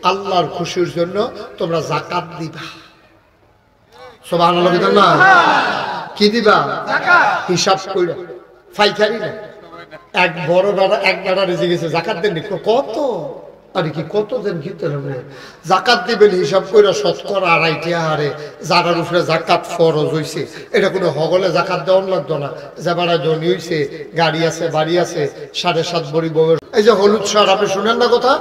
আল্লাহর খুশির জন্য তোমরা যাকাত দিবা। সুবহানাল্লাহ না কি দিবা? যাকাত। হিসাব কইরা ফাইকারি না। এক বড় বেড়া এক বেড়া রেজে গেছে যাকাত দেন কত, আরে কি কত দেন দিতে হবে? যাকাত দিবেন হিসাব কইরা শতকরা 2.5 হারে যারার উপরে যাকাত ফরজ হইছে এটা কোনো হগলে যাকাত দেওয়ার লাগতো না। যে বেড়া ধনী হইছে, গাড়ি আছে, বাড়ি আছে, 7.5 ভরি বউয়ের। এই যে হলুদ সার আপনি শুনেন না কথা?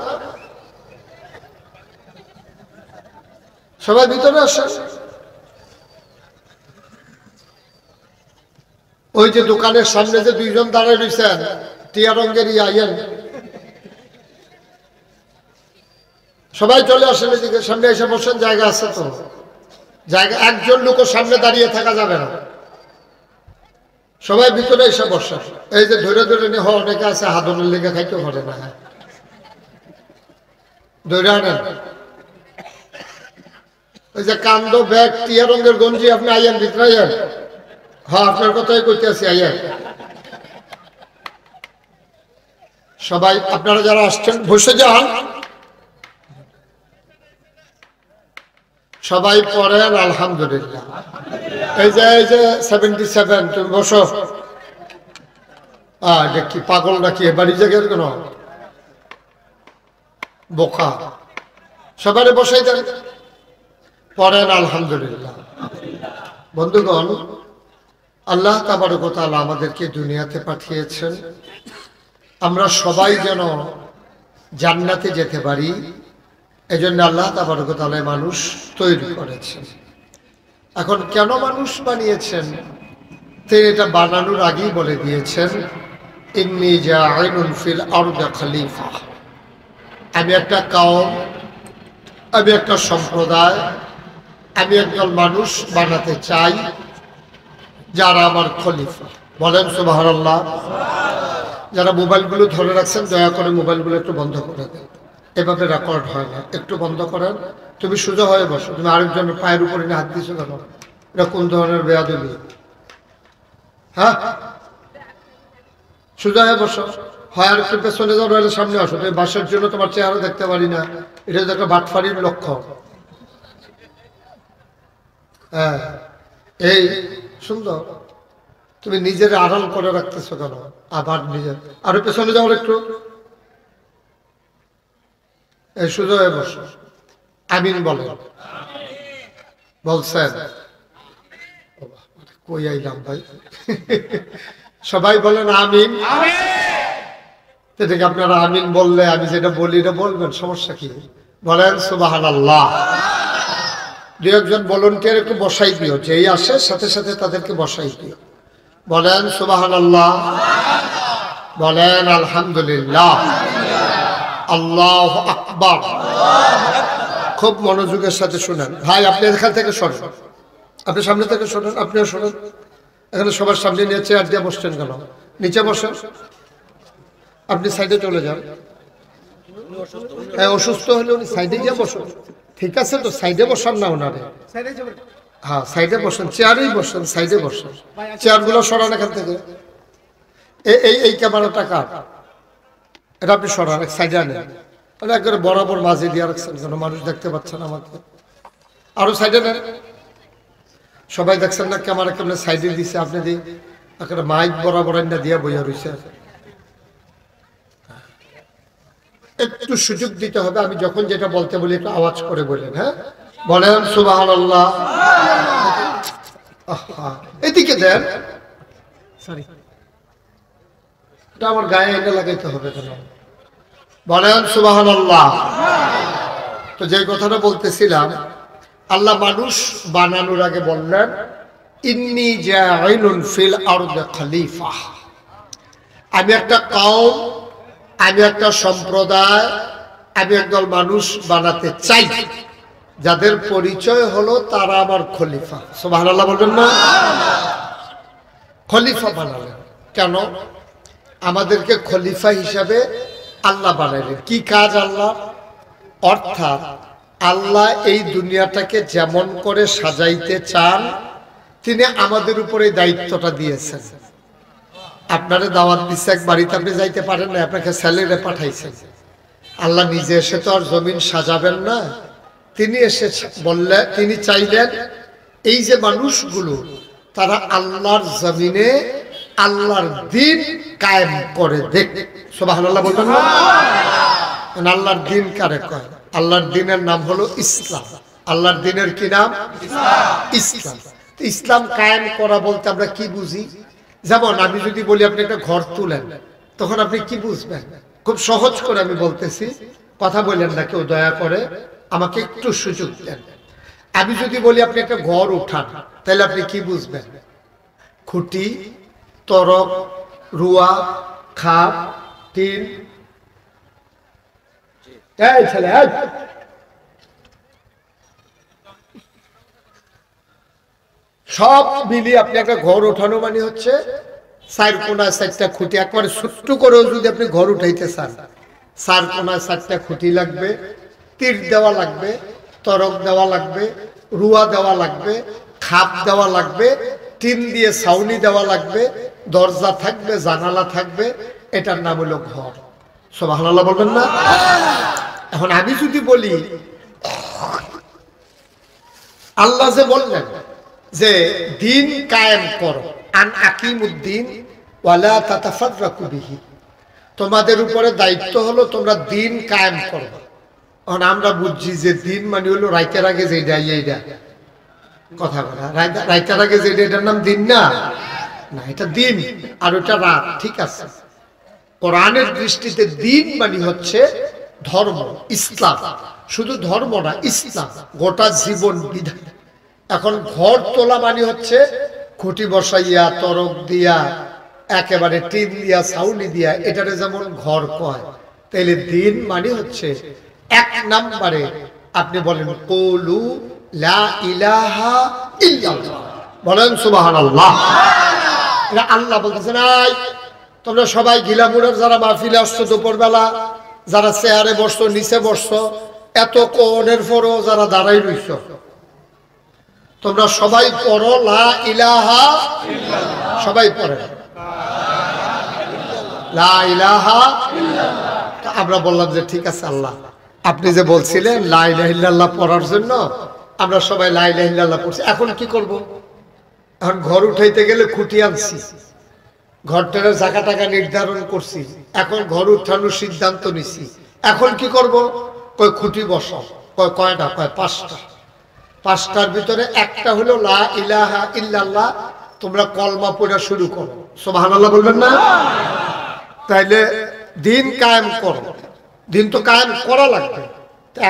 সবাই ভিতরে আসে। ওই যে দোকানের সামনে যে 2 জন দাঁড়ায় রয়েছেন টিয়া রঙের আইয়েন, সবাই চলে আসেন এদিকে, সামনে এসে বসেন। জায়গা আছে তো? জায়গা, একজন লোকের সামনে দাঁড়িয়ে থাকা যাবে না, সবাই ভিতরে এসে বসেন। এই যে ধরে ধরে নিয়ে অনেকে আছে হাদনের লেগে খাইতে পারে না, ধরে আনেন। ওই যে কান্দ ব্যাগ টিয়া রঙের গঞ্জি আপনি আইয়েন, ভিতরে আইয়েন। হ্যাঁ আপনার কথাই কইতে আছি, আইয়েন। সবাই আপনারা যারা আসছেন বসে যান, সবাই পড়েন আলহামদুলিল্লাহ। এই যে 77 তুমি বসো। এটা কি পাগল নাকি? বাড়ি জায়গার কোন বোকা? সবাই বসাই দেন, পড়েন আলহামদুলিল্লাহ। বন্ধুগণ, আল্লাহ তাবারক ওয়া তাআলা আমাদেরকে দুনিয়াতে পাঠিয়েছেন আমরা সবাই যেন জান্নাতে যেতে পারি। এজন্য আল্লাহ তাবারক ওয়া তাআলা মানুষ তৈরি করেছেন। এখন কেন মানুষ বানিয়েছেন তিনি এটা বানানোর আগেই বলে দিয়েছেন, ইন্নী জাঈলুন ফিল আরদি খলিফা। আমি একটা কওম, আমি একটা সম্প্রদায়, আমি একদল মানুষ বানাতে চাই যারা আমার খলিফা। বলেন সুবহানাল্লাহ। যারা মোবাইলগুলো ধরে রাখছেন দয়া করে মোবাইলগুলো একটু বন্ধ করে দেন, এভাবে রেকর্ড হয় না, একটু বন্ধ করেন। তুমি সোজা হয়ে বসো, তুমি আরেকজনের পায়ের উপরে হাত দিছো কেন? এটা কোন ধরনের বেয়াদবি? হ্যাঁ, সোজা হয়ে বসো, হয় আর একটু পেছনে যাও, নইলে সামনে আসো। তুমি বাসের জন্য তোমার চেহারা দেখতে পারি না, এটা তো একটা বাটফারির লক্ষ্য। হ্যাঁ, এই সুন্দর, তুমি নিজের আড়াল করে রাখতেছো কেন? আবার নিজের আরো পেছনে যাও একটু, এই সোজা হয়ে বসো। আমিন বলেন। বলছেন? কই আইলাম ভাই? সবাই বলেন আমিন। ঠিক আপনারা আমিন বললে আমি যেটা বলি এটা বলবেন, সমস্যা কি? বলেন সুবহানাল্লাহ। 2-1 ভলান্টিয়ার একটু বসাই দিও, যেই আসে সাথে সাথে তাদেরকে বসাই দিও। বলেন সুবহানাল্লাহ, বলেন আলহামদুলিল্লাহ, আল্লাহু আকবার। খুব মনোযোগের সাথে শুনেন ভাই। আপনি এখান থেকে সরেন, আপনি সামনে থেকে শোনেন, আপনিও শোনেন। এখানে সবার সামনে নিয়ে চেয়ার দিয়ে বসছেন কেন? নিচে বসেন, আপনি সাইডে চলে যান। হ্যাঁ, অসুস্থ হলে উনি সাইডে গিয়ে বসুন। ঠিক আছে তো, সাইডে বসান না ওনারে। হ্যাঁ, সাইডে বসেন, চেয়ারেই বসেন, সাইডে বসেন। চেয়ারগুলো সরান এখান থেকে। এই ক্যামেরাটা কার? এটা আপনি সরান, সাইডে আনেন। একবারে বরাবর মাঝে দিয়ে রাখছেন কেন? মানুষ দেখতে পাচ্ছেন আমাকে। আরো সাইডে নেন। সবাই দেখছেন না ক্যামেরা কেমন সাইডে দিছে? আপনি দিই একটা মাইক বরাবর না দিয়া বইয়া রয়েছে। একটু সুযোগ দিতে হবে, আমি যখন যেটা বলতে বলি একটু আওয়াজ করে বলেন। হ্যাঁ, বলেন সুবহানাল্লাহ। এদিকে দেন, এটা আমার গায়ে এনে লাগাইতে হবে কেন? বলেন সুবহানাল্লাহ। তো যে কথাটা বলতেছিলাম, আল্লাহ মানুষ বানানোর আগে বললেন ইন্নী জাঈলুন ফিল আরদি খলিফা। আমি একটা কওম, আমি একটা সম্প্রদায়, আমি একদল মানুষ বানাতে চাই যাদের পরিচয় হলো তারা আমার খলিফা। সুবহানাল্লাহ বলবেন না? খলিফা বানালেন কেন? আমাদেরকে খলিফা হিসাবে আল্লাহ বানাইলেন। কি কাজ আল্লাহ? অর্থাৎ আল্লাহ এই দুনিয়াটাকে যেমন করে সাজাইতে চান তিনি আমাদের উপরে দায়িত্বটা দিয়েছেন। আপনারে দাওয়াত দিচ্ছে এক বাড়িতে, আপনি যাইতে পারেন না, আপনাকে স্যালারি পাঠাইছেন। আল্লাহ নিজে এসে তো আর জমিন সাজাবেন না, তিনি এসে বললেন, তিনি চাইলেন এই যে মানুষগুলো তারা আল্লাহর জমিনে আল্লাহর দিন কায়েম করে দেখ। সুবহানাল্লাহ বলবেন না? আল্লাহর দিন কারে কয়? আল্লাহর দিনের নাম হলো ইসলাম। আল্লাহর দিনের কি নাম? ইসলাম। ইসলাম কায়েম করা বলতে আমরা কি বুঝি? যেমন আমি যদি বলি আপনি একটা ঘর তুলেন, তখন আপনি কি বুঝবেন? খুব সহজ করে আমি বলতেছি, কথা বলেন না কেউ, দয়া করে আমাকে একটু সুযোগ দেন। আমি যদি বলি আপনি একটা ঘর উঠান, তাহলে আপনি কি বুঝবেন? খুঁটি, তরক, রুয়া, খাপ, টিন। এই ছেলে, সব মিলিয়ে আপনি একটা ঘর উঠানো মানে হচ্ছে চার কোনা চারটা খুঁটি। একবারে ছোট্ট করেও যদি আপনি ঘর উঠাইতে চান, চার কোনা চারটা খুঁটি লাগবে, তীর দেওয়া লাগবে, তরক দেওয়া লাগবে, রুয়া দেওয়া লাগবে, খাপ দেওয়া লাগবে, টিন দিয়ে ছাউনি দেওয়া লাগবে, দরজা থাকবে, জানালা থাকবে। এটার নাম হলো ঘর। সুবহানাল্লাহ বলবেন না? এখন আমি যদি বলি, আল্লাহ যে বললেন যে দিন কায়েম করো, আন আকিমুদ্দিন ওয়ালা তাতাফাররাকু বিহি, তোমাদের উপরে দায়িত্ব হলো তোমরা দিন কায়েম করো। এখন আমরা বুঝছি যে দিন মানে হলো রাইতের আগে যেটা, এইটা কথা বলা, রাইতের আগে যেটা, এটার নাম দিন না? না, এটা দিন আর ওটা রাত। ঠিক আছে, কোরআনের দৃষ্টিতে দিন মানে হচ্ছে ধর্ম, ইসলাম। শুধু ধর্ম না, ইসলাম, গোটা জীবন বিধান। এখন ঘর তোলা মানে হচ্ছে খুঁটি বসাইয়া, তরক দিয়া, একেবারে টিন দিয়া, ছাউনি দিয়া, এটারে যেমন ঘর কয়, তাইলে দিন মানে হচ্ছে এক নম্বরে আপনি বলেন কুলু লা ইলাহা ইল্লাল্লাহ, বলেন সুবহানাল্লাহ। এটা আল্লাহ বলতেছেন, আই তোমরা সবাই গিলামুড়ের যারা মাহফিলে আসছো দুপুরবেলা, যারা চেয়ারে বসছো, নিচে বসছো, এত কোণের পরও যারা দাঁড়াই রইছ, তোমরা সবাই পড়ো লা ইলাহা ইল্লাল্লাহ। সবাই পড়ে লা ইলাহা ইল্লাল্লাহ। আমরা বললাম যে ঠিক আছে আল্লাহ, আপনি যে বলছিলেন লা ইলাহা ইল্লাল্লাহ পড়ার জন্য, আমরা সবাই লা ইলাহা ইল্লাল্লাহ পড়ছি। এখন কি করব? এখন ঘর উঠাইতে গেলে খুঁটি আনছি, ঘরটার জায়গা টাকা নির্ধারণ করছি, এখন ঘর উঠানোর সিদ্ধান্ত নিছি। এখন কি করব? কয় খুঁটি বসাও। কয় কয়টা? কয় পাঁচটা। পাঁচটার ভিতরে একটা হলো লা ইলাহা ইল্লাল্লাহ। তোমরা কলমা পড়া শুরু করো। সুবহানাল্লাহ বলবেন না? তাইলে দিন কায়েম করো। দিন তো কায়েম করা লাগবে।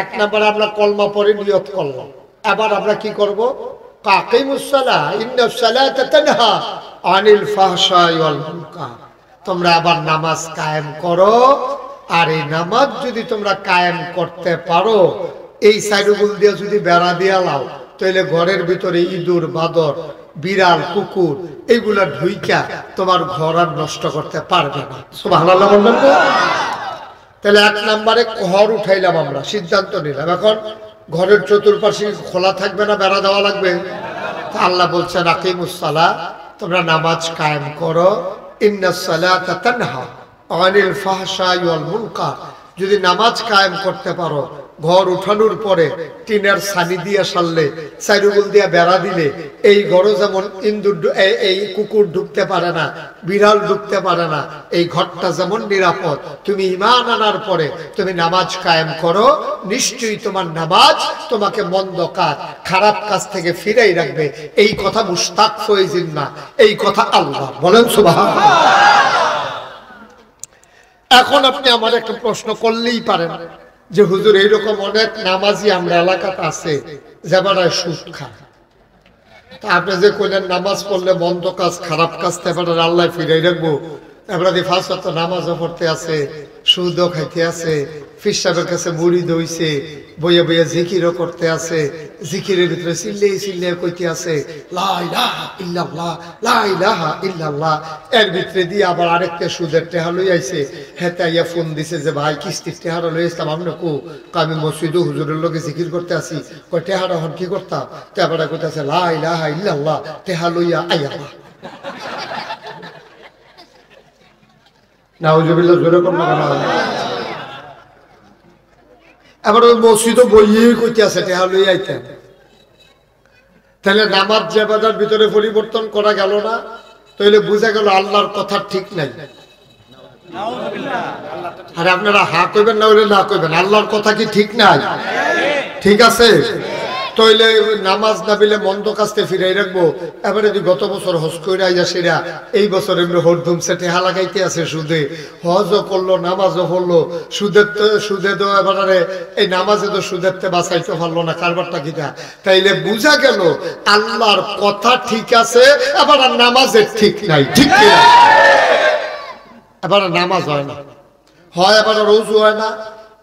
এক নম্বরে আমরা কলমা পড়ে নিয়ত করলাম। এবার আমরা কি করব? কাকিমুস সালাহ ইন্নাস সালাতা তানহা আনিল ফাহশাই ওয়াল মুনকার। তোমরা আবার নামাজ কায়েম করো। আর এই নামাজ যদি তোমরা কায়েম করতে পারো, এই সাইডগুল দিয়ে যদি বেড়া দিয়া লাও, তাহলে ঘরের ভিতরে ইঁদুর, বাদর, বিড়াল, কুকুর এইগুলা ঢুইকা তোমার ঘর আর নষ্ট করতে পারবে না। সুবহানাল্লাহ বলবেন না? তাহলে এক নম্বরে ঘর উঠাইলাম, আমরা সিদ্ধান্ত নিলাম। এখন ঘরের চতুর্পাশে খোলা থাকবে না বেড়া দেওয়া লাগবে? আল্লাহ বলছেন আকিমুস সালাহ, তোমরা নামাজ কায়েম করো। ইন্নাস সালাতা তানহা আনিল ফাহশাই ওয়াল মুনকার। যদি নামাজ কায়েম করতে পারো, ঘর উঠানোর পরে টিনের ছানি দিয়ে সারলে, চাইরুগুল দিয়ে বেড়া দিলে, এই ঘরে যেমন ইন্দুর, এই কুকুর ঢুকতে পারে না, বিড়াল ঢুকতে পারে না, এই ঘরটা যেমন নিরাপদ, তুমি ঈমান আনার পরে তুমি নামাজ কায়েম করো, নিশ্চয়ই তোমার নামাজ তোমাকে মন্দ কাজ, খারাপ কাজ থেকে ফিরাই রাখবে। এই কথা মুশতাক ফয়জিন না, এই কথা আল্লাহ বলেন। সুবহানাল্লাহ। এখন আপনি আমার একটা প্রশ্ন করলেই পারেন যে হুজুর এইরকম অনেক নামাজি আমরা এলাকাতে আছে যারা সুদ খায়। তা আপনি যে কইলেন নামাজ পড়লে মন্দ কাজ, খারাপ কাজ থেকে আল্লাহ ফিরাই রাখবো, আমরা ফার্স্ট তো নামাজও পড়তে আছে, সুদও খাইতে আছে, ফির সাহেবের কাছে মুড়ি দইছে, বইয়ে বইয়ে জিকিরও করতে আছে, জিকিরের ভিতরে চিল্লিয়ে চিল্লিয়ে কইতে আছে লা ইলাহা ইল্লাল্লাহ, লা ইলাহা ইল্লাল্লাহ। এর ভিতরে দিয়ে আবার আরেকটা সুদের টেহা লই আইছে, হেতা ইয়া ফোন দিছে যে ভাই কিস্তির টেহারা লই আসতাম। আমরা আমি মসজিদ হুজুরের লোকে জিকির করতে আসি, কই টেহারা হন কি করতাম? তেবারা কইতাছে লা ইলাহা ইল্লাল্লাহ, টেহা লইয়া আইয়া। নাউজুবিল্লাহ, জোরে করুন না। এবার ওই মসজিদও বইয়ে কইতে আছে টেহা লই আইতেন। তাহলে নামাজ যে বাজার ভিতরে পরিবর্তন করা গেল না, তাহলে বুঝা গেল আল্লাহর কথা ঠিক নাই। আরে আপনারা হা কইবেন না হইলে না কইবেন, আল্লাহর কথা কি ঠিক নাই? ঠিক আছে। তাইলে নামাজ না বিলে মন্দ কাজতে ফিরাই রাখবো। এবারে যদি গত বছর হজ করে আইয়া সেরা এই বছর এমনি হরদুম সেটে হা লাগাইতে আছে সুদে, হজও করলো নামাজও পড়লো, সুদে তো এবারে এই নামাজে তো সুদেরতে বাঁচাইতে পারলো না, কারবারটা কিটা। তাইলে বুঝা গেল আল্লাহর কথা ঠিক আছে, এবার নামাজের ঠিক নাই। ঠিক কিনা? এবার নামাজ হয় না, হয় এবার রোজু হয় না,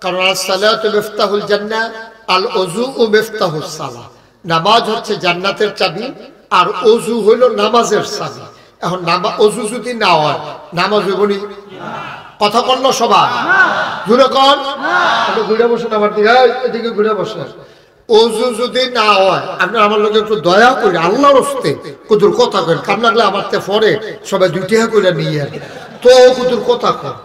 কারণ as-salatu মিফতাহুল জান্নাহ আল ওযু মিফতাহুস সালাহ। নামাজ হচ্ছে জান্নাতের চাবি আর ওযু হলো নামাজের চাবি। এখন ওযু যদি না হয় নামাজ হইব নি? কথা বললো সবাই ঘুরে কর, একটু ঘুরে বসেন আমার দিকে, এদিকে ঘুরে বসেন। ওযু যদি না হয় আপনার আমার লোক একটু দয়া করে আল্লাহর হস্তে কুতুর কথা করেন, কাম লাগলে আমার তে পরে সবাই দুইটা করে নিয়ে তো কুতুর কথা কর,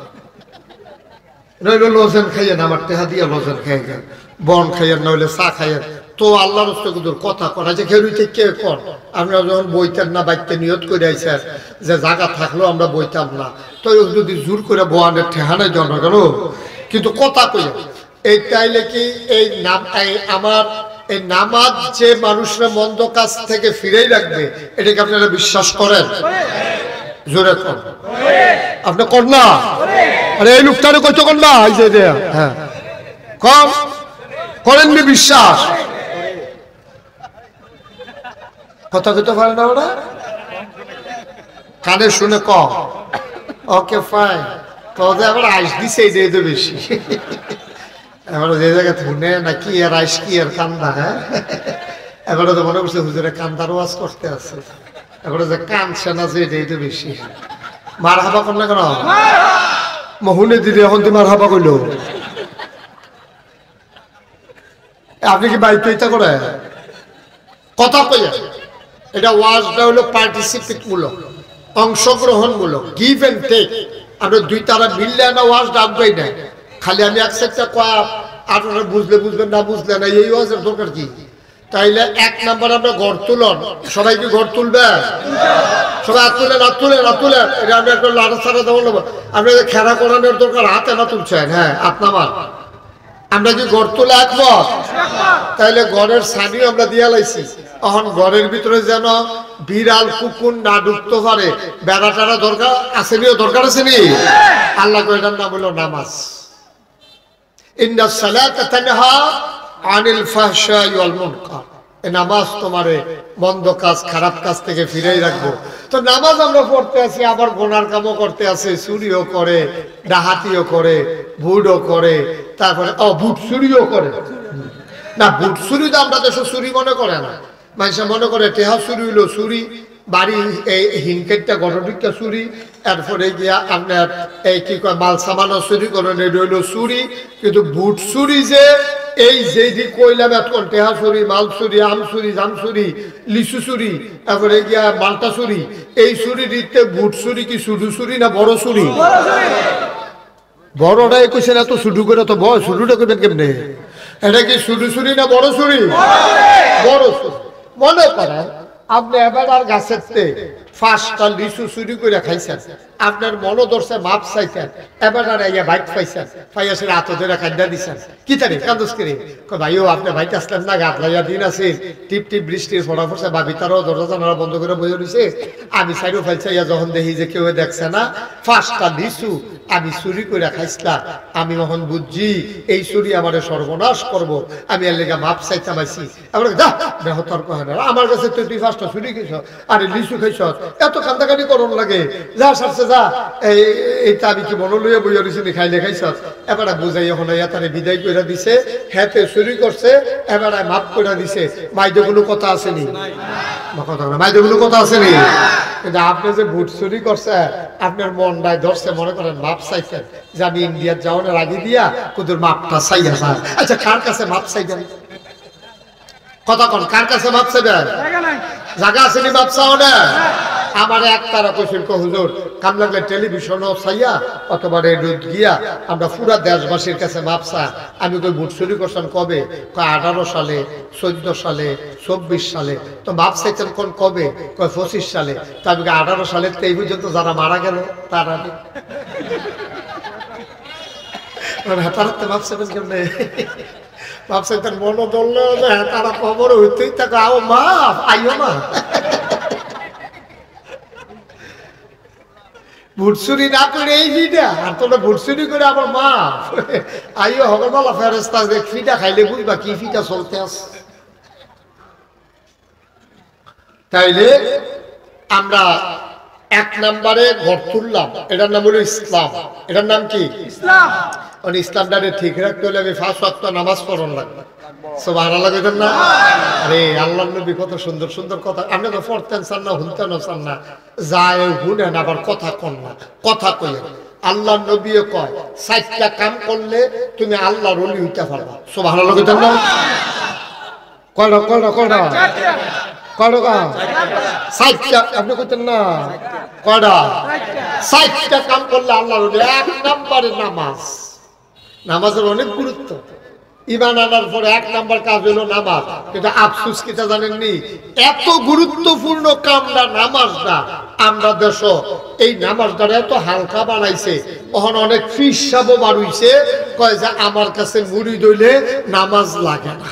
নইলে লজেন খাইয়েন, আমার টেহা দিয়ে লজেন খাইয়েন, বন খাইয়েন, নইলে চা খাইয়েন, তো আল্লাহর হস্তে কুতুর কথা করা যে খেলুইতে কে কর। আপনারা যখন বইতেন না, বাইতে নিয়ত করে আইছেন যে জায়গা থাকলেও আমরা বইতাম না, তো যদি জোর করে বোয়ানের ঠেহানায় জন কেন, কিন্তু কথা কইয়া এই তাইলে কি এই নাম আমার এই নামাজ যে মানুষরা মন্দ কাজ থেকে ফিরেই রাখবে, এটাকে আপনারা বিশ্বাস করেন? জোরে কর, আপনি কর না? আরে এই লোকটারে কইতো কর না, এই যে হ্যাঁ কম করেননি বিশ্বাস, কথা কইতে পারে না ওরা, কানে শুনে কম। ওকে ফাইন, তো আবার আইস দিছে এই যে বেশি, এবার যে জায়গায় শুনে নাকি আর আইস কি আর কান্দা। হ্যাঁ, এবারে তো মনে করছে হুজুরে কান্দার ওয়াজ করতে আছে, এবারে যে কানছে না যে এটাই তো বেশি। মার হাবা কর না কেন? মহুনে দিদি এখন তুই মার হাবা কইল, আপনি কি বাইক ইচ্ছা করে কথা কইয়া? এটা ওয়াজটা হলো পার্টিসিপেট মূলক, অংশগ্রহণ মূলক, গিভ এন্ড টেক। আমরা দুই তারা মিললে না ওয়াজটা আগ্রহী নেই, খালি আমি এক সেটটা কয়া আপনারা বুঝলে বুঝবেন, না বুঝলে না, এই ওয়াজের দরকার কি? তাইলে এক নাম্বার আমরা ঘর তুলন, সবাই কি ঘর তুলবে? সবাই হাত তুলেন, হাত তুলেন, হাত তুলেন। এটা আমি একটা লাড়া ছাড়া দেবো নেবো, আপনি খেলা করানোর দরকার, হাতে না তুলছেন। হ্যাঁ, আপনার আমরা কি ঘর তুলে একমত? তাইলে ঘরের ছানিও আমরা দিয়া লাইছি, এখন ঘরের ভিতরে যেন বিড়াল কুকুর না ঢুকতে পারে, বেড়া টেড়া দরকার আসেনি, দরকার আসেনি। আল্লাহ এটার নাম হলো নামাজ। ইন্নাস সালাতা তানহা আনিল ফাহশাই ওয়াল মুনকার। এই নামাজ তোমারে মন্দ কাজ খারাপ কাজ থেকে ফিরেই রাখবো। তো নামাজ আমরা পড়তে আছি, আবার গোনার কামও করতে আছে, চুরিও করে, ডাহাতিও করে, ভুটও করে, তারপরে ভুট চুরিও করে। না, ভুট চুরি তো আমরা দেশে চুরি মনে করে না, মানুষে মনে করে টেহা চুরি হইলো চুরি, বাড়ি এই হিনকেটটা গণটিকটা চুরি, এরপরে গিয়া আপনার এই কি কয় মাল সামানও চুরি করেন, এটা হইলো চুরি। কিন্তু ভুট চুরি যে এই যে কইলাম এতক্ষণ, টেহা চুরি, মাল চুরি, আম চুরি, জাম চুরি, লিচু চুরি, তারপরে গিয়া মালটা চুরি, এই চুরি দিতে ভুট চুরি কি শুধু চুরি না বড় চুরি? বড়টাই কইছেন এত শুধু করে, তো বড় শুরুটা করবেন কেমনে? এটা কি শুধু চুরি না বড় চুরি? বড় চুরি। মনে করেন আপনি এবার আর গাছের 5টা লিচু চুরি করে খাইছেন, আপনার মনো ধরছে মাপ চাইছেন, এবার আর বাইক পাইছেন, পাইয়া সে হাত ধরে কান্দা দিচ্ছেন, কি তারি কান্দস করে ভাইও আপনি ভাইতে আসলেন না, গাত লাইয়া দিন আছে, টিপ টিপ বৃষ্টির ফোড়া ফোরছে, বা ভিতরেও দরজা জানালা বন্ধ করে বসে রয়েছে, আমি সাইডও ফাইছাইয়া যখন দেখি যে কেউ দেখছে না, 5টা লিচু আমি চুরি করে খাইছিলাম, আমি যখন বুঝছি এই চুরি আমার সর্বনাশ করব, আমি এর লেগে মাপ চাইতাম আইছি। এবার যা দেহ তর্ক হয় না, আমার কাছে তুই 5টা চুরি খাইছ, আরে লিচু খাইছ, এত কান্দাকানি করন লাগে, যা সারছে যা, এইটা আমি কি মনে লইয়া বইয়া রয়েছি খাইলে খাইছ। এবার বুঝাই এখন তারে বিদায় করে দিছে, হেতে চুরি করছে, এবার মাপ করে দিছে। মাইদে কোনো কথা আসেনি, মাইদে কোনো কথা আসেনি। কিন্তু আপনি যে ভোট চুরি করছে, আপনার মনটায় ধরছে, মনে করেন মাপ চাইছেন যে আমি ইন্ডিয়ার যাওয়ার আগে দিয়া কুদুর মাপটা চাইয়া যায়। আচ্ছা, কার কাছে মাপ চাইবেন? কথা কন, কার কাছে মাপ চাইবেন? জায়গা আসেনি মাপ চাও না? আমার একতারা কইছিল হুজুর কাম লাগলে টেলিভিশনও চাইয়া অথবা রেডিও গিয়া আমরা পুরা দেশবাসীর কাছে মাপ চাই। আমি কই ভোট চুরি করছেন কবে? কয় 18 সালে, 14 সালে, 24 সালে। তো মাপ চাইছেন কোন কবে? কয় 25 সালে। তা আমি 18 সালের তো এই পর্যন্ত যারা মারা গেল তারা হাতারাতে মাপ চাইবেন কেমনে? মাপ চাইতেন মনে ধরলে তারা খবর হইতেই থাকে আও মাপ আইও না। ভুটসুরি না করে এই ফিটা আর তোমরা ভুটসুরি করে আবার মা আইও হবে বলা ফেরেস্তা যে ফিটা খাইলে বুঝবা কি ফিটা চলতে আছে। তাইলে আমরা 1 নম্বরে ঘর তুললাম, এটার নাম হলো ইসলাম। এটার নাম কি? ইসলাম। ইসলামটাকে ঠিক রাখতে হলে আমি 5 ওয়াক্ত নামাজ পড়ন লাগবে। সুবহানাল্লাহ কইতেন না? আরে আল্লাহর নবী কত সুন্দর সুন্দর কথা। আপনি তো পড়তেন চান না, শুনতেন চান না, যায় শুনেন আবার কথা কন না, কথা কইলেন। আল্লাহর নবী কয় 7টা কাম করলে তুমি আল্লাহর ওলি হইতে পারবা। সুবহানাল্লাহ কইতেন না? কয়টা কয়টা কয়টা কয়টা 7টা আপনি কইতেন না? কয়টা 7টা কাম করলে আল্লাহর ওলি। 1 নম্বরে নামাজ। নামাজের অনেক গুরুত্ব। ইমান আনার পরে 1 নম্বর কাজ হলো নামাজ। কিন্তু আফসোস কিটা জানেননি, এত গুরুত্বপূর্ণ কামটা নামাজটা আমরা দেশ এই নামাজটা এত হালকা বানাইছে। তখন অনেক ফিস সাবো বাড়ুইছে, কয় যে আমার কাছে মুড়ি দইলে নামাজ লাগে না।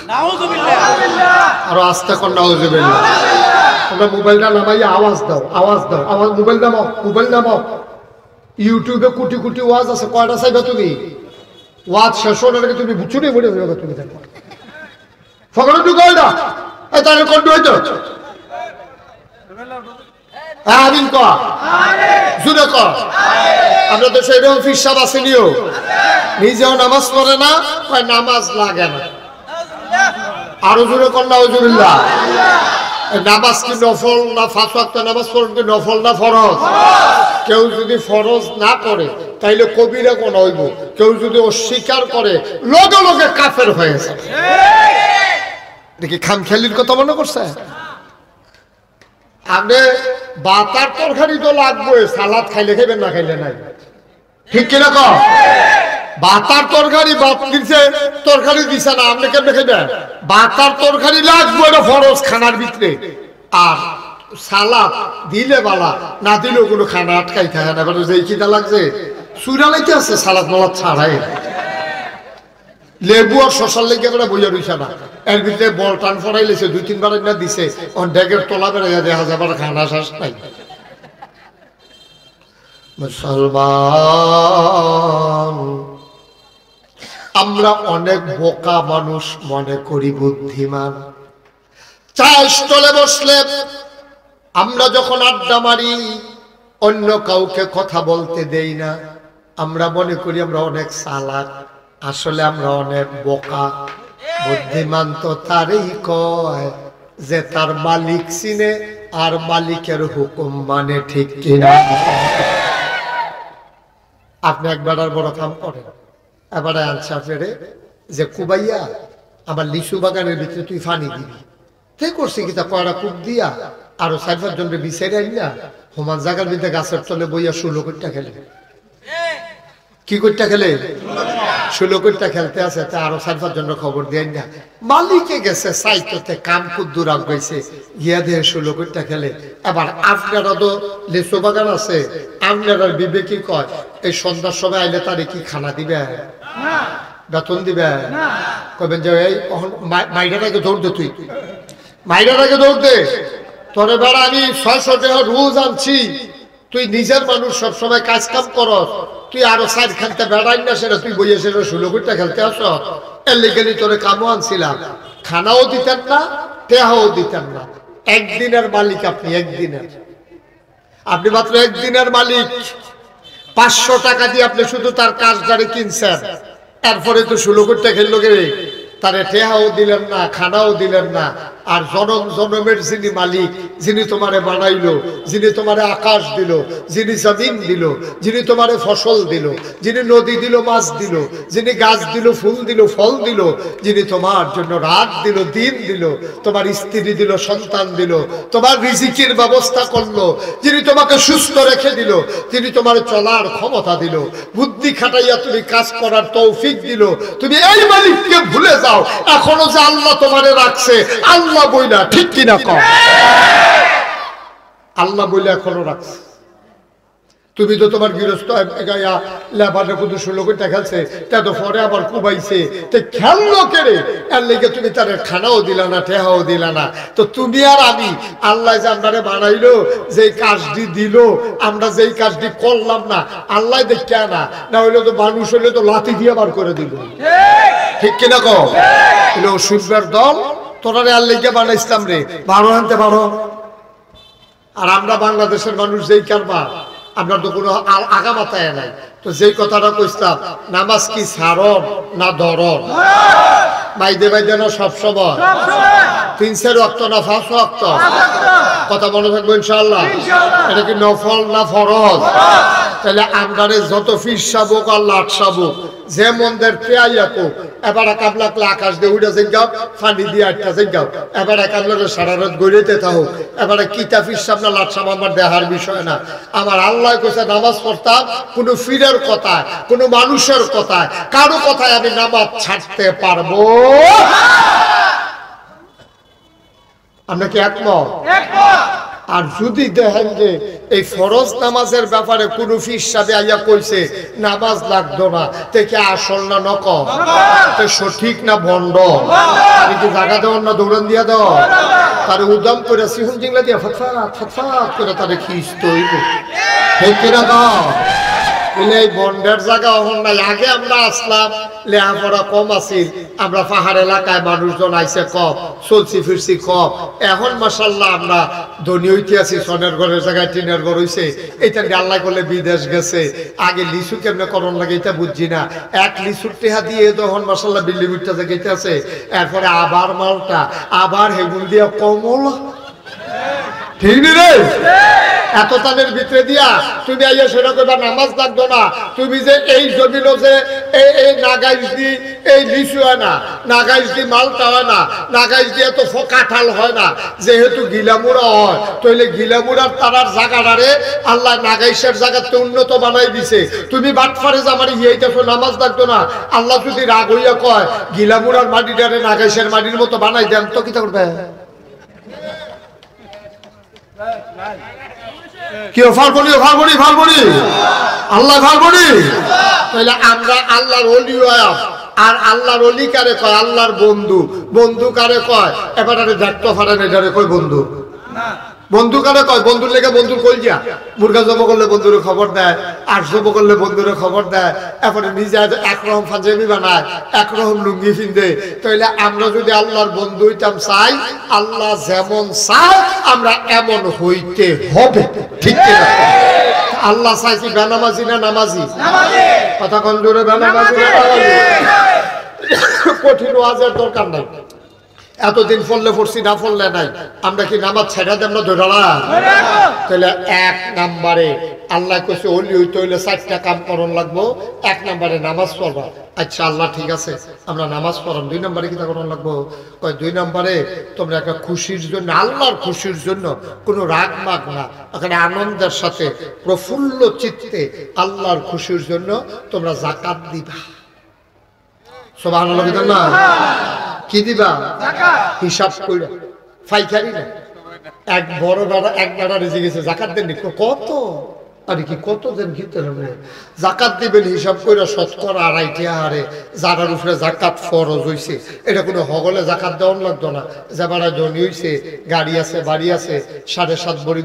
আরো আস্তে কর নাউজুবিল্লাহ। তোমরা মোবাইলটা নামাইয়া আওয়াজ দাও, আওয়াজ দাও, আওয়াজ। মোবাইল নামাও, মোবাইল নামাও। ইউটিউবে কোটি কোটি ওয়াজ আছে, কয়টা চাইবা তুমি? ওয়াজ শেষ হওয়ার আগে তুমি বুঝুনি বলে তুমি দেখো ফকরে ঢুকাইডা এই তারে কোন হইতো আমিন কর জুরে কর। আমরা তো সেই রকম ফিসাব আসেনিও, নিজেও নামাজ পড়ে না, কয় নামাজ লাগে না। আরো জুরে কর নাউজুবিল্লাহ। নামাজ কি নফল না? 5 ওয়াক্ত নামাজ পড়েন কি নফল না ফরজ? কেউ যদি ফরজ না করে তাইলে কবিরা কোন হইব। কেউ যদি অস্বীকার করে লগে লগে কাফের হয়ে যাবে। দেখি খামখেয়ালির কথা মনে করছে? আগে বাতার তরকারি তো লাগবে, সালাদ খাইলে খাইবেন না খাইলে নাই, ঠিক কিনা কও? বাতার তরকারি বাত দিছে, তরকারি দিছে না, আপনি কেমনে খাইবেন? বাতার তরকারি লাগবে, এটা ফরজ খানার ভিতরে। আর সালাদ দিলে বালা, না দিলেও কোনো খানা আটকাই থাকে না। যে খিদা লাগছে চুরালাইতে আছে, সালাদ মালাদ ছাড়াই লেবু আর শশার লেগে করে বইয়া রইছে না। এর ভিতরে বল টান ফরাই লেছে, 2-3 বার না দিছে, ডেকের তোলা বেড়ে দেখা যাবার খানা শেষ নাই। মুসলমান আমরা অনেক বোকা মানুষ মনে করি বুদ্ধিমান। চা স্টলে বসলে আমরা যখন আড্ডা মারি, অন্য কাউকে কথা বলতে দেই না, আমরা মনে করি আমরা অনেক চালাক। আসলে আমরা অনেক বোকা। বুদ্ধিমান তো তারই কয় যে তার মালিক চিনে আর মালিকের হুকুম মানে, ঠিক কিনা? আপনি একবার আর বড় কাম করেন, এবারে আনসার ফেরে যে কুবাইয়া আমার লিচু বাগানের ভিতরে তুই ফানি দিবি। ঠিক করছি কি তা কয়টা কূপ দিয়া আরো 4-5 জনকে বিচারে আইনা সমান জায়গার ভিতরে গাছের তলে বইয়া 16 কোটিটা খেলে। কি কোটিটা খেলে? 16 কোটিটা খেলতে আছে। তা আরো 4-5 জনের খবর দিয়ে না, মালিকে গেছে সাইটতে কাম কুদ্দুর গেছে, গিয়া দিয়ে 16 কোটিটা খেলে। এবার আপনারা তো লিচু বাগান আছে, আপনারা বিবেকী কয় এই সন্ধ্যার সময় আইলে তারে কি খানা দিবে? বেতন দিবে? কবেন যে এই মাইরাটাকে দৌড় দে, তুই মাইরাটাকে দৌড় দে, তোরে বেড়া আমি 600 টাকা রোজ আনছি, তুই নিজের মানুষ সবসময় কাজ কাম করস, তুই আরো 4 খেলতে বেড়াই না, সেটা তুই বইয়ে সেটা 16 কোটিটা খেলতে আস। এর লেগে তোরে কামও আনছিলাম, খানাও দিতেন না, টেহাও দিতেন না। একদিনের মালিক আপনি, একদিনের, আপনি মাত্র একদিনের মালিক। 500 টাকা দিয়ে আপনি শুধু তার কাজদারে কিনছেন, এরপরে তো 16 কোটিটা খেললো গে, তারে টেহাও দিলেন না, খানাও দিলেন না। আর জনম জনমের যিনি মালিক, যিনি তোমারে বানাইলো, যিনি তোমারে আকাশ দিল, যিনি জমিন দিল, যিনি তোমারে ফসল দিল, যিনি নদী দিল, মাছ দিল, যিনি গাছ দিল, ফুল দিল, ফল দিল, যিনি তোমার জন্য রাত দিল, দিন দিল, তোমার স্ত্রী দিল, সন্তান দিল, তোমার রিজিকের ব্যবস্থা করলো, যিনি তোমাকে সুস্থ রেখে দিল, তিনি তোমার চলার ক্ষমতা দিল, বুদ্ধি খাটাইয়া তুমি কাজ করার তৌফিক দিল, তুমি এই মালিককে ভুলে যাও। এখনো যে আল্লাহ তোমারে রাখছে, আল্লাহ বইলা, ঠিক কিনা কও? আল্লাহ বইলা এখনো রাখছে। তুমি তো তোমার গৃহস্থ লেবারে কুদু 16 কোটি খেলছে, তা তো পরে আবার কুবাইছে, তো খেললো কেড়ে, এর লেগে তুমি তার খানাও দিলা না, ঠেহাও দিলা না। তো তুমি আর আমি, আল্লাহ যে আমরা বানাইলো, যে কাজটি দিল, আমরা যেই কাজটি করলাম না, আল্লাহ দেখে না, না হইলে তো মানুষ হইলে তো লাথি দিয়ে বার করে দিল, ঠিক কিনা কও? অসুবিধার দল, তোরা আর লেগে বানাইছিলাম রে, ভালো আনতে পারো। আর আমরা বাংলাদেশের মানুষ যেই কারবা, আমরা তো কোনো আগামাতায় নাই। তো যেই কথাটা কইতাম, নামাজ কি সারণ না ধরন? বাইদে বাইদে না সবসময়? 3-4 ওয়াক্ত না 5 ওয়াক্ত? কথা মনে থাকবো ইনশাআল্লাহ। এটা কি নফল না ফরজ? তাহলে আমদারে যত ফিস শাবক আর লাট শাবক যে মন্দের পেয়াইয়াকো, এবার কাবলাকলে আকাশ দিয়ে উড়ে যাও, ফানি দিয়ে আটটা যাও, এবার কাবলাকে সারা রাত গড়িতে থাকো, এবার কিতা ফিস সাব না লাট সাব আমার দেহার বিষয় না। আমার আল্লাহ কইছে নামাজ পড়তাম, কোনো ফিরের কথায়, কোনো মানুষের কথায়, কারো কথায় আমি নামাজ ছাড়তে পারবো। আমরা কি একমত? আর যদি দেখেন যে এই ফরজ নামাজের ব্যাপারে কোন ফিস সাহেব আইয়া কইছে নামাজ লাগতো না, দেখে আসল না নকল, সঠিক না ভণ্ড, কি জায়গা দেওয়ার না দৌড়ান দিয়া দাও, তার উদাম করে সিহুন জিংলা দিয়া ফটফাট ফটফাট করে তারে খিস্ত হইব, ঠিক কিনা দাও? এই বন্ডের জায়গা এখন নাই। আগে আমরা আসলাম, লেহাপড়া কম আছিল, আমরা পাহাড় এলাকায় মানুষজন আইসে কম, চলছি ফিরছি কম। এখন মাশাআল্লাহ আমরা ধনী হইতে আছি, সোনের ঘরের জায়গায় টিনের ঘর হইছে। এটা আল্লাহ করলে বিদেশ গেছে। আগে লিচু কেমনে করণ লাগে এটা বুঝছি না, এক লিচুর টেহা দিয়ে তখন মাশাআল্লাহ বিল্লি বুটটা জায়গাতে আছে। এরপরে আবার মালটা, আবার হেগুন দিয়া কমল, ঠিক নি রে? এত তাদের ভিতরে দিয়া তুমি আইয়া সেটা কইবা নামাজ লাগতো না। তুমি যে এই জমিল যে এই নাগাইজ দি এই লিচু হয় না, নাগাইজ দি মালটা হয় না, নাগাইজ দিয়ে তো কাঁঠাল হয় না, যেহেতু গিলামুড়া হয়, তাহলে গিলামুড়ার তারার জায়গাটারে আল্লাহ নাগাইশের জায়গাতে উন্নত বানাই দিছে। তুমি বাটফারে জামারি এইটাছো নামাজ লাগতো না, আল্লাহ যদি রাগ হইয়া কয় গিলামুড়ার মাটিটারে নাগাইশের মাটির মতো বানাই দেন, তো কি করবে? কেউ ফালবনি ফালবনি ফালবনি আল্লাহ ফালবনি। তাহলে আমরা আল্লাহর ওলি আর আল্লাহর ওলি কারে কয়? আল্লাহর বন্ধু। বন্ধু কারে কয়? এবার দেখতে পারেন এটারে কয় বন্ধু। বন্ধু কারে কয়? বন্ধুর লেগে বন্ধুর কলজিয়া, মুরগা জব করলে বন্ধুরে খবর দেয়, আর জব করলে বন্ধুরে খবর দেয়, এরপরে নিজে একরকম পাঞ্জাবি বানায়, একরকম লুঙ্গি ফিন্দে। তাইলে আমরা যদি আল্লাহর বন্ধু হইতাম চাই, আল্লাহ যেমন চায় আমরা এমন হইতে হবে, ঠিক কিনা? আল্লাহ চাইছি বেনামাজি না নামাজি? কথা কোন জোরে? বেনামাজি না নামাজি? কঠিন ওয়াজের দরকার নাই, এতদিন ফললে পড়ছি না ফললে নাই। আমরা কি নামাজ ছেড়ে দেব না ধরা? তাহলে 1 নম্বরে আল্লাহ কইছে ওলি হইতে হইলে 4টা কাম করণ লাগবো। 1 নম্বরে নামাজ পড়বা। আচ্ছা আল্লাহ ঠিক আছে, আমরা নামাজ পড়াম। 2 নম্বরে কি করণ লাগবো? কয় 2 নম্বরে তোমরা একটা খুশির জন্য, আল্লাহর খুশির জন্য, কোনো রাগ মাগ না, এখানে আনন্দের সাথে প্রফুল্ল চিত্তে আল্লাহর খুশির জন্য তোমরা যাকাত দিবা। সুবহানাল্লাহ না? কি দিবা? হিসাব কইরা, ফাইকারি না। এক বড় দাদা, এক দাদা রেজে গেছে, জাকাত দেন কত? আরে কি কত দেন? কিনতে হবে জাকাত দিবেন হিসাব কইরা, শতকরা 2.5 হারে যারার উপরে জাকাত ফরজ হইছে। এটা কোনো হগলে জাকাত দেওয়ান লাগতো না। যারা ধনী হইছে, গাড়ি আছে, বাড়ি আছে, 7.5 ভরি